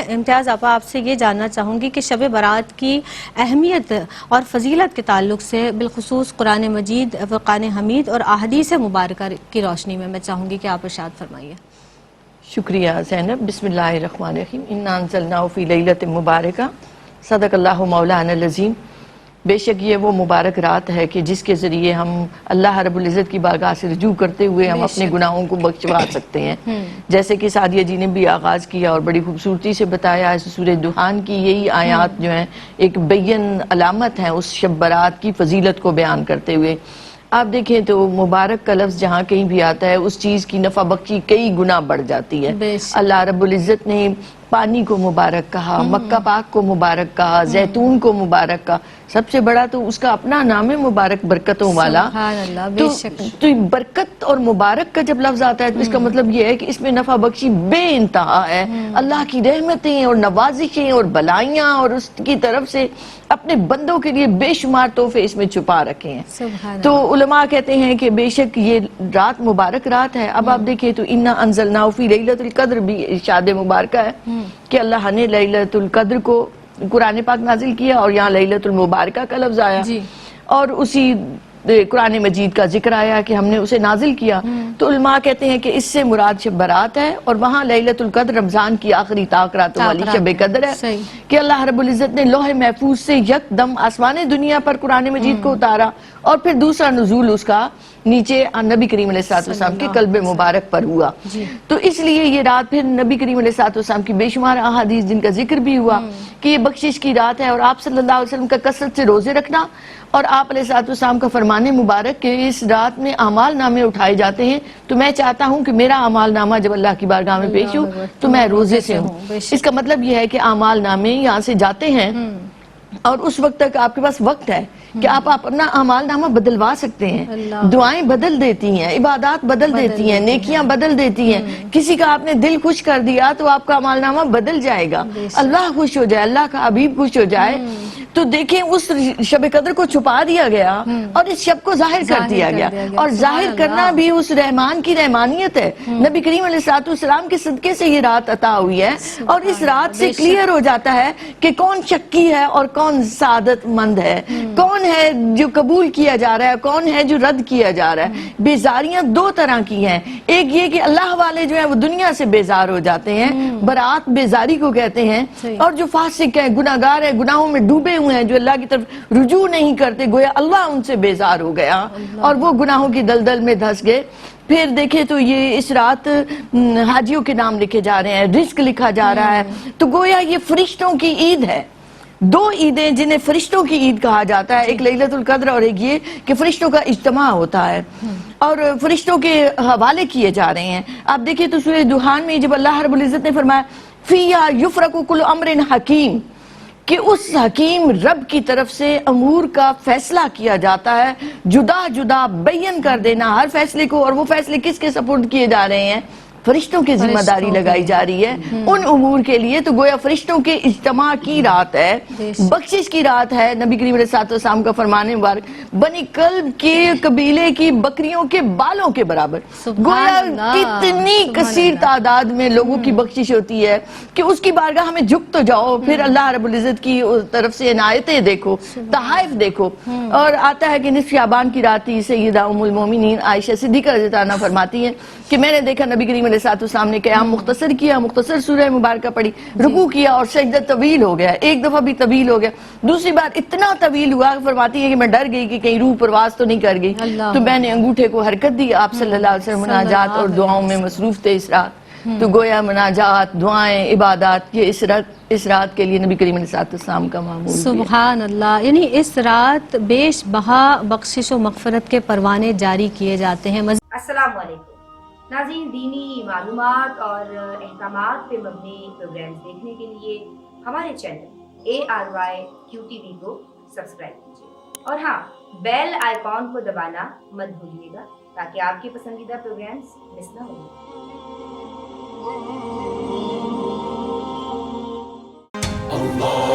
امتیاز آپا آپ سے یہ جاننا چاہوں گی کہ شب برات کی اہمیت اور فضیلت کے تعلق سے بالخصوص قرآن مجید، فرقان حمید اور احادیث مبارکہ کی روشنی میں چاہوں گی کہ آپ ارشاد فرمائیے۔ شکریہ زینب۔ بسم اللہ الرحمن الرحیم۔ انا انزلناہ فی لیلۃ مبارکہ، صدق اللہ مولانا العظیم۔ بے شک یہ وہ مبارک رات ہے کہ جس کے ذریعے ہم اللہ رب العزت کی بارگاہ سے رجوع کرتے ہوئے ہم اپنے گناہوں کو بخشوا سکتے ہیں۔ جیسے کہ سعدیہ جی نے بھی آغاز کیا اور بڑی خوبصورتی سے بتایا، اس سورہ دخان کی یہی آیات جو ہیں ایک بین علامت ہیں اس شب برات کی فضیلت کو بیان کرتے ہوئے۔ آپ دیکھیں تو مبارک کا لفظ جہاں کہیں بھی آتا ہے اس چیز کی نفع بخشی کئی گنا بڑھ جاتی ہے۔ اللہ رب العزت نے پانی کو مبارک کہا، مکہ پاک کو مبارک کہا، زیتون کو مبارک کہا، سب سے بڑا تو اس کا اپنا نام ہے مبارک، برکتوں والا۔ سبحان اللہ، بے شک۔ تو برکت اور مبارک کا جب لفظ آتا ہے تو اس کا مطلب یہ ہے کہ اس میں نفع بخشی بے انتہا ہے، اللہ کی رحمتیں اور نوازشیں اور بلائیاں اور اس کی طرف سے اپنے بندوں کے لیے بے شمار تحفے اس میں چھپا رکھے ہیں۔ تو علماء کہتے ہیں کہ بے شک یہ رات مبارک رات ہے۔ اب آپ دیکھیں تو انا انزلناہ فی لیلۃ القدر بھی ارشاد مبارکہ ہے کہ اللہ نے لیلۃ القدر کو قرآن پاک نازل کیا اور یہاں لیلۃ المبارکہ کا لفظ آیا اور اسی قرآن مجید کا ذکر آیا کہ ہم نے اسے نازل کیا۔ تو علماء کہتے ہیں کہ اس سے مراد شب برات ہے اور وہاں لیلۃ القدر رمضان کی آخری راتوں والی شب قدر ہے کہ اللہ رب العزت نے لوح محفوظ سے یک دم آسمان دنیا پر قرآن مجید کو اتارا اور پھر دوسرا نزول اس کا نیچے نبی کریم علیہ السلام کے قلب مبارک پر ہوا۔ تو اس لیے یہ رات پھر نبی کریم علیہ السلام کی بے شمار احادیث جن کا ذکر بھی ہوا کہ یہ بخشش کی رات ہے اور آپ صلی اللہ علیہ وسلم کا کثرت سے روزے رکھنا اور آپ علیہ السلام کا فرمان مبارک کہ اس رات میں اعمال نامے اٹھائے جاتے ہیں۔ تو میں چاہتا ہوں کہ میرا اعمال نامہ جب اللہ کی بارگاہ میں پیش ہو تو میں روزے سے ہوں۔ اس کا مطلب یہ ہے کہ اعمال نامے یہاں سے جاتے ہیں اور اس وقت تک آپ کے پاس وقت ہے کہ آپ اپنا اعمال نامہ بدلوا سکتے ہیں۔ دعائیں بدل دیتی ہیں، عبادات بدل دیتی ہیں، نیکیاں بدل دیتی ہیں۔ کسی کا آپ نے دل خوش کر دیا تو آپ کا اعمال نامہ بدل جائے گا، اللہ خوش ہو جائے، اللہ کا حبیب خوش ہو جائے۔ تو دیکھیں اس شب قدر کو چھپا دیا گیا اور اس شب کو ظاہر کر دیا گیا، اور ظاہر کرنا بھی اس رحمان کی رحمانیت ہے۔ نبی کریم علیہ السلام کے صدقے سے یہ رات عطا ہوئی ہے اور اس رات سے کلیئر ہو جاتا ہے کہ کون شکی ہے اور کون سعادت مند ہے، کون ہے جو قبول کیا جا رہا ہے، کون ہے جو رد کیا جا رہا ہے۔ بیزاریاں دو طرح کی ہیں، ایک یہ کہ اللہ والے جو ہیں وہ دنیا سے بیزار ہو جاتے ہیں، برات بیزاری کو کہتے ہیں، اور جو فاسق ہیں، گناہگار ہیں، گناہوں میں ڈوبے ہوئے ہیں، جو اللہ کی طرف رجوع نہیں کرتے، گویا اللہ ان سے بیزار ہو گیا اور وہ گناہوں کی دلدل میں دھس گئے۔ پھر دیکھیں تو یہ اس رات حاجیوں کے نام لکھے جا رہے ہیں، رزق لکھا جا رہا ہے، تو گویا یہ فرشتوں کی عید ہے۔ دو عیدیں جنہیں فرشتوں کی عید کہا جاتا ہے، ایک لیلۃ القدر اور ایک یہ کہ فرشتوں کا اجتماع ہوتا ہے اور فرشتوں کے حوالے کیے جا رہے ہیں۔ آپ دیکھیں تو سورہ دخان میں جب اللہ رب العزت نے فرمایا فیہا یفرق کل امر حکیم، کہ اس حکیم رب کی طرف سے امور کا فیصلہ کیا جاتا ہے، جدا جدا بیان کر دینا ہر فیصلے کو، اور وہ فیصلے کس کے سپرد کیے جا رہے ہیں؟ فرشتوں کی ذمہ داری لگائی جا رہی ہے ان امور کے لیے۔ تو گویا فرشتوں کے اجتماع کی رات ہے، بخشش کی رات ہے۔ نبی کریم علیہ السلام کا فرمان مبارک بنی کلب کے قبیلے کی بکریوں کے بالوں کے برابر، گویا کتنی کثیر تعداد میں لوگوں کی بخشش ہوتی ہے کہ اس کی بارگاہ ہمیں جھک تو جاؤ، پھر اللہ رب العزت کی طرف سے عنایتیں دیکھو، تحائف دیکھو۔ اور آتا ہے کہ نصف شعبان کی رات ہی سیدہ ام المومنین عائشہ صدیقہ رضی اللہ عنہا فرماتی ہیں کہ میں نے دیکھا نبی کریم علیہ السلام نے قیام مختصر کیا، مختصر سورہ مبارکہ پڑھی، رکوع کیا اور سجدہ طویل ہو گیا، ایک دفعہ بھی طویل ہو گیا، دوسری بار اتنا طویل ہوا فرماتی ہے کہ میں ڈر گئی کہ کہیں روح پرواز تو نہیں کر گئی، تو میں نے انگوٹھے کو حرکت دی۔ آپ صلی اللہ علیہ وسلم مناجات اور دعاؤں میں مصروف تھے اس رات۔ تو گویا مناجات، دعائیں، عبادات یہ اس رات کے لیے نبی کریم علیہ السلام کا معمول بھی ہے۔ سبحان اللہ، یعنی اس رات بیش بہا بخشش و مغفرت کے پروانے جاری کیے جاتے ہیں۔ السلام علیکم ناظرین، دینی معلومات اور احکامات پہ مبنی پروگرامز دیکھنے کے لیے ہمارے چینل ARYQTV کو سبسکرائب کیجیے اور ہاں بیل آئیکن کو دبانا مت بھولیے گا تاکہ آپ کے پسندیدہ پروگرامز مس نہ ہوں۔ اللہ